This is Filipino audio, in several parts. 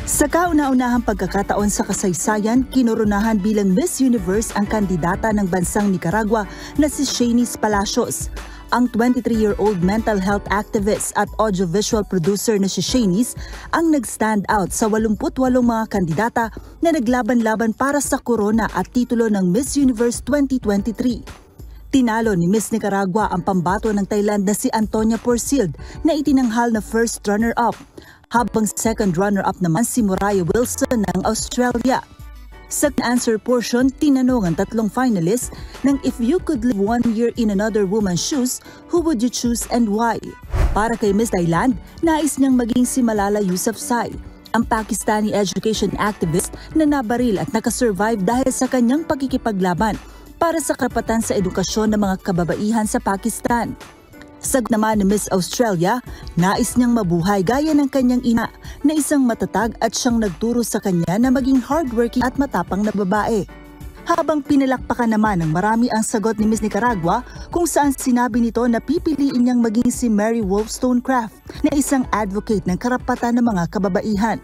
Sa kauna-unahang pagkakataon sa kasaysayan, kinoronahan bilang Miss Universe ang kandidata ng bansang Nicaragua na si Shanice Palacios. Ang 23-year-old mental health activist at audiovisual producer na si Shanice ang nag-stand out sa 88 mga kandidata na naglaban-laban para sa korona at titulo ng Miss Universe 2023. Tinalo ni Miss Nicaragua ang pambato ng Thailand na si Antonia Porcilde na itinanghal na first runner-up, habang second runner-up naman si Moraya Wilson ng Australia. Sa answer portion, tinanong ang tatlong finalists ng if you could live 1 year in another woman's shoes, who would you choose and why? Para kay Miss Thailand, nais niyang maging si Malala Yousafzai, ang Pakistani education activist na nabaril at nakasurvive dahil sa kanyang pagkikipaglaban para sa karapatan sa edukasyon ng mga kababaihan sa Pakistan. Sagot naman ni Miss Australia, nais niyang mabuhay gaya ng kanyang ina na isang matatag at siyang nagturo sa kanya na maging hardworking at matapang na babae. Habang pinalakpakan naman ng marami ang sagot ni Miss Nicaragua kung saan sinabi nito na pipiliin niyang maging si Mary Wollstonecraft na isang advocate ng karapatan ng mga kababaihan.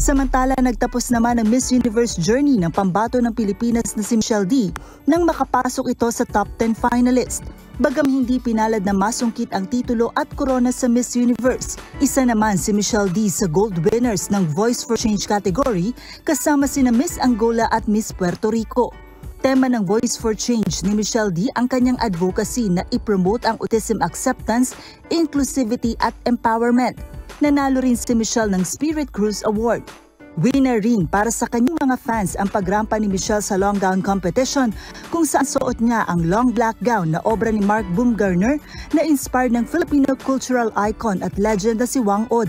Samantala, nagtapos naman ang Miss Universe journey ng pambato ng Pilipinas na si Michelle D nang makapasok ito sa top 10 finalist. Bagam hindi pinalad na masungkit ang titulo at korona sa Miss Universe, isa naman si Michelle D sa gold winners ng Voice for Change category kasama sina Miss Angola at Miss Puerto Rico. Tema ng Voice for Change ni Michelle D ang kanyang advocacy na i-promote ang autism acceptance, inclusivity at empowerment. Nanalo rin si Michelle ng Spirit Cruise Award. Winner rin para sa kanyang mga fans ang pagrampa ni Michelle sa long gown competition kung saan suot niya ang long black gown na obra ni Mark Baumgartner na inspired ng Filipino cultural icon at legend na si Wang Od.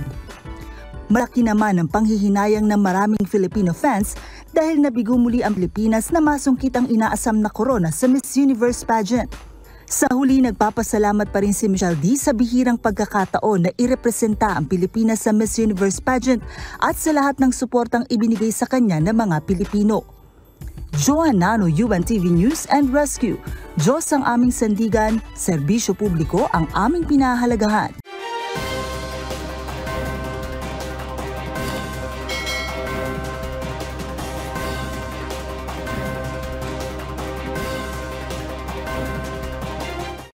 Malaki naman ang panghihinayang ng maraming Filipino fans dahil nabigo muli ang Pilipinas na masungkit ang inaasam na korona sa Miss Universe pageant. Sa huli, nagpapasalamat pa rin si Michelle D sa bihirang pagkakataon na irepresenta ang Pilipinas sa Miss Universe pageant at sa lahat ng suportang ibinigay sa kanya ng mga Pilipino. Joan Nano, UNTV News and Rescue. Diyos ang aming sandigan, serbisyo publiko ang aming pinahahalagahan.